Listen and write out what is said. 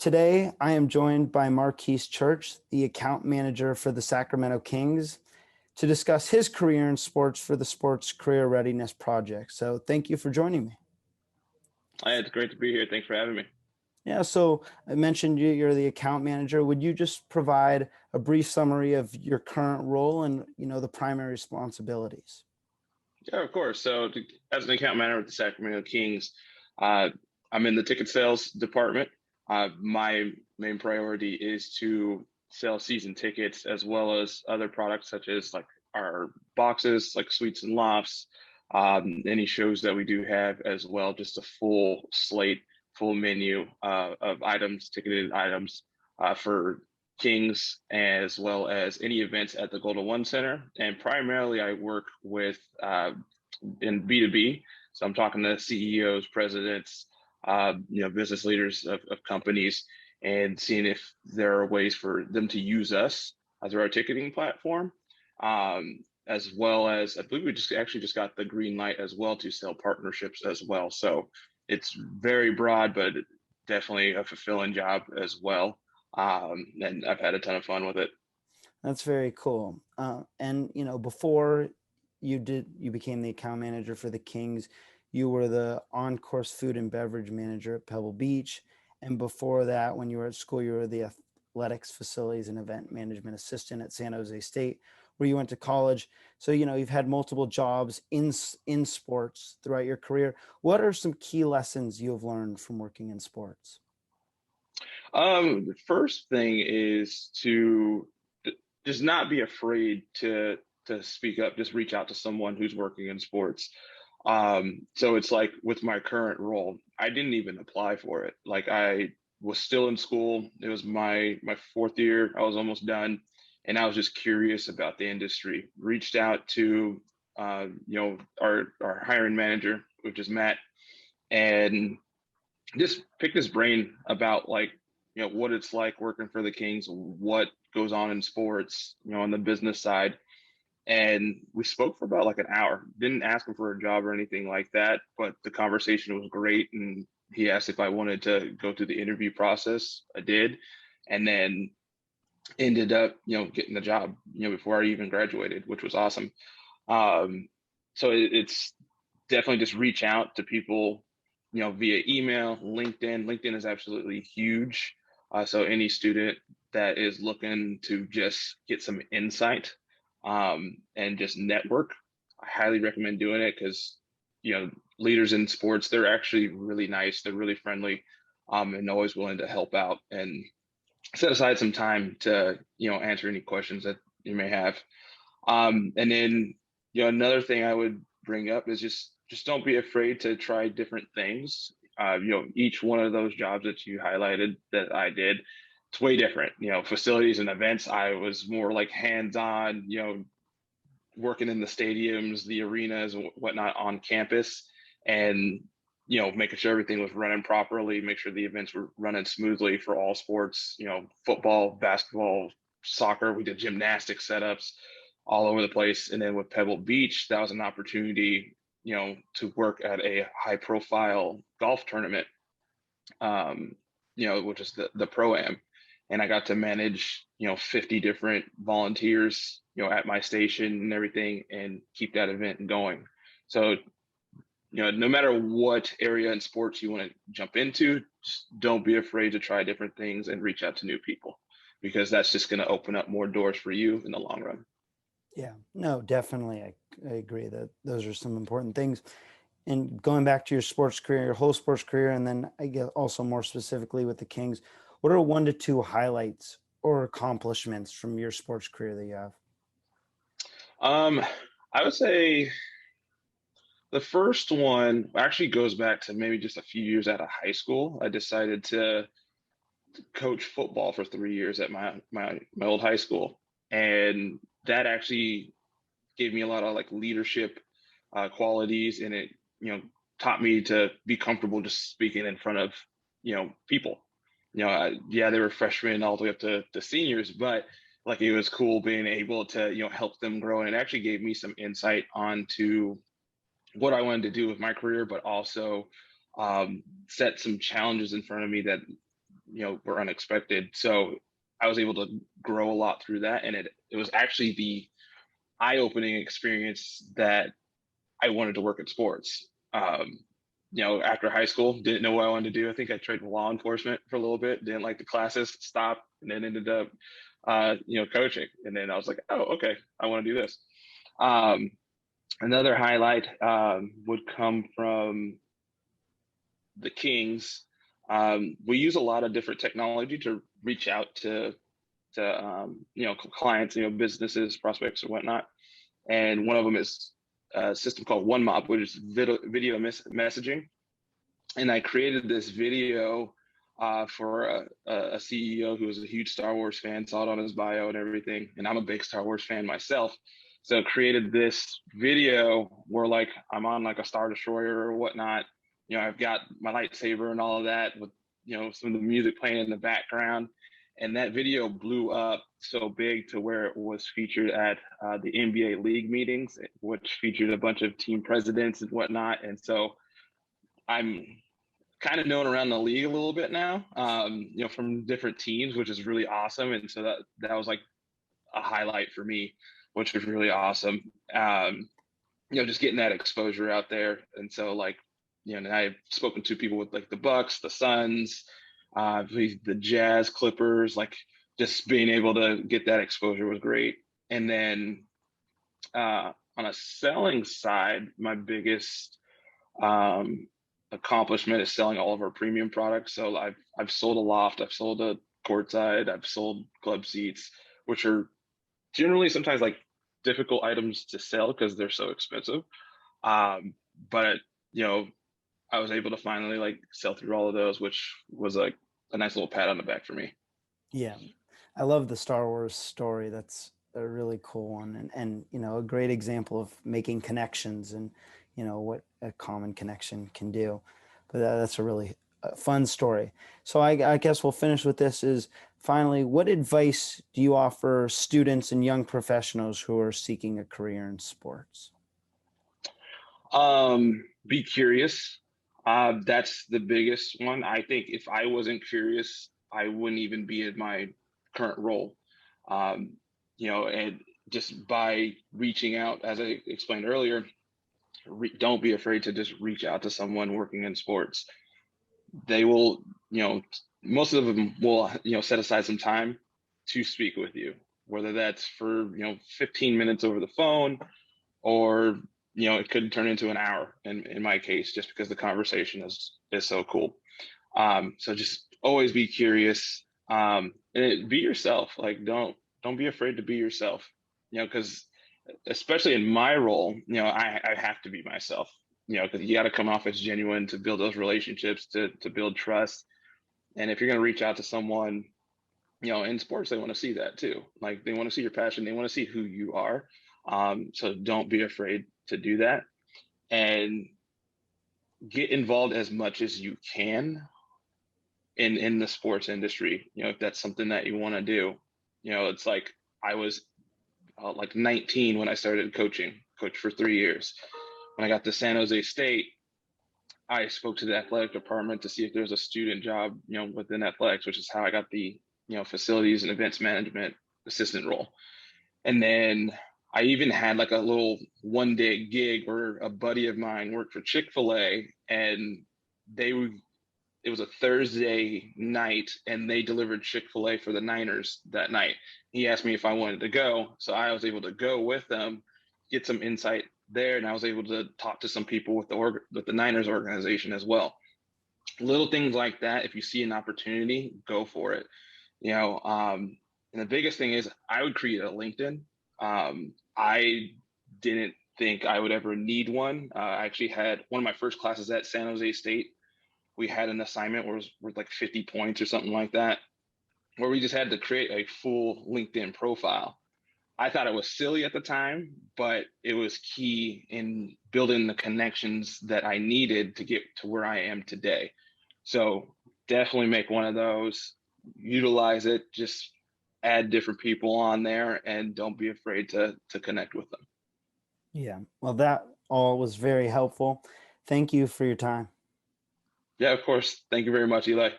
Today, I am joined by Marquise Church, the account manager for the Sacramento Kings, to discuss his career in sports for the Sports Career Readiness Project. So thank you for joining me. Hi, it's great to be here. Thanks for having me. Yeah, so I mentioned you're the account manager. Would you just provide a brief summary of your current role and, the primary responsibilities? Yeah, of course. As an account manager with the Sacramento Kings, uh, I'm in the ticket sales department. My main priority is to sell season tickets as well as other products such as like our boxes, like suites and lofts, any shows that we do have as well, just a full slate, full menu of items, ticketed items for Kings, as well as any events at the Golden One Center. And primarily, I work with in B2B. So I'm talking to CEOs, presidents, business leaders of companies, and seeing if there are ways for them to use us as our ticketing platform, as well as I believe we just got the green light as well to sell partnerships as well. So it's very broad, but definitely a fulfilling job as well. And I've had a ton of fun with it. That's very cool. And before you became the account manager for the Kings, you were the on-course food and beverage manager at Pebble Beach. And before that, when you were at school, you were the athletics facilities and event management assistant at San Jose State, where you went to college. So, you've had multiple jobs in sports throughout your career. What are some key lessons you have learned from working in sports? The first thing is to just not be afraid to speak up. Just reach out to someone who's working in sports. So it's like with my current role, I didn't even apply for it. Like I was still in school. It was my fourth year. I was almost done, and I was just curious about the industry. Reached out to our hiring manager, which is Matt, and just picked his brain about like what it's like working for the Kings, what goes on in sports, on the business side. And we spoke for about like an hour. Didn't ask him for a job or anything like that, but the conversation was great. And he asked if I wanted to go through the interview process. I did, and then ended up getting the job before I even graduated, which was awesome. It's definitely just reach out to people via email, LinkedIn. LinkedIn is absolutely huge. So any student that is looking to just get some insight and just network, I highly recommend doing it because leaders in sports, they're actually really nice, they're really friendly, and always willing to help out and set aside some time to answer any questions that you may have. And then another thing I would bring up is just don't be afraid to try different things. Each one of those jobs that you highlighted that I did, it's way different. Facilities and events, I was more like hands-on, working in the stadiums, the arenas and whatnot on campus, and making sure everything was running properly, make sure the events were running smoothly for all sports, football, basketball, soccer. We did gymnastic setups all over the place. And then with Pebble Beach, that was an opportunity, to work at a high profile golf tournament, which is the Pro-Am. And I got to manage, 50 different volunteers, at my station and everything, and keep that event going. So, no matter what area in sports you want to jump into, just don't be afraid to try different things and reach out to new people, because that's just going to open up more doors for you in the long run. Yeah, no, definitely. I agree that those are some important things. And going back to your sports career, your whole sports career, and then I guess also more specifically with the Kings, what are 1 to 2 highlights or accomplishments from your sports career that you have? I would say the first one actually goes back to maybe just a few years out of high school. I decided to coach football for 3 years at my old high school, and that actually gave me a lot of like leadership qualities, and it taught me to be comfortable just speaking in front of people. Yeah, they were freshmen all the way up to seniors, but like it was cool being able to help them grow, and it actually gave me some insight onto what I wanted to do with my career, but also set some challenges in front of me that were unexpected. So I was able to grow a lot through that. And it was actually the eye-opening experience that I wanted to work in sports. After high school, didn't know what I wanted to do. I think I tried law enforcement for a little bit, didn't like the classes, stopped, and then ended up, coaching. And then I was like, oh, okay, I want to do this. Another highlight would come from the Kings. We use a lot of different technology to reach out to clients, businesses, prospects, or whatnot. And one of them is a system called OneMob, which is video messaging. And I created this video for a CEO who was a huge Star Wars fan, saw it on his bio and everything. And I'm a big Star Wars fan myself. So created this video where like I'm on like a Star Destroyer or whatnot. I've got my lightsaber and all of that with, some of the music playing in the background. And that video blew up so big to where it was featured at the NBA league meetings, which featured a bunch of team presidents and whatnot. And so I'm kind of known around the league a little bit now, from different teams, which is really awesome. And so that was like a highlight for me, which was really awesome. Just getting that exposure out there. And so like, I've spoken to people with like the Bucks, the Suns, the Jazz, Clippers, like just being able to get that exposure was great. And then on a selling side, my biggest accomplishment is selling all of our premium products. So I've sold a loft, I've sold a courtside, I've sold club seats, which are generally sometimes like difficult items to sell because they're so expensive. But I was able to finally like sell through all of those, which was like a nice little pat on the back for me. Yeah. I love the Star Wars story. That's a really cool one. And a great example of making connections and, what a common connection can do. But that's a really fun story. So I guess we'll finish with this is finally, what advice do you offer students and young professionals who are seeking a career in sports? Be curious. That's the biggest one. I think if I wasn't curious, I wouldn't even be in my current role. And just by reaching out, as I explained earlier, don't be afraid to just reach out to someone working in sports. They will, most of them will, set aside some time to speak with you, whether that's for, 15 minutes over the phone or it could turn into an hour in my case, just because the conversation is so cool. So just always be curious, and be yourself. Like don't be afraid to be yourself. Because especially in my role, I have to be myself. Because you got to come off as genuine to build those relationships, to build trust. And if you're going to reach out to someone, in sports, they want to see that too. Like they want to see your passion. They want to see who you are. So don't be afraid to do that and get involved as much as you can in the sports industry. If that's something that you want to do, it's like I was like 19 when I started coach for 3 years. When I got to San Jose State, I spoke to the athletic department to see if there's a student job, within athletics, which is how I got the, facilities and events management assistant role. And then I even had like a little 1-day gig where a buddy of mine worked for Chick-fil-A, and it was a Thursday night and they delivered Chick-fil-A for the Niners that night. He asked me if I wanted to go. So I was able to go with them, get some insight there. And I was able to talk to some people with the Niners organization as well. Little things like that. If you see an opportunity, go for it. And the biggest thing is I would create a LinkedIn. I didn't think I would ever need one. I actually had one of my first classes at San Jose State. We had an assignment where it was worth like 50 points or something like that, where we just had to create a full LinkedIn profile. I thought it was silly at the time, but it was key in building the connections that I needed to get to where I am today. So definitely make one of those, utilize it, just add different people on there, and don't be afraid to connect with them. Yeah. Well, that all was very helpful. Thank you for your time. Yeah, of course. Thank you very much, Eli.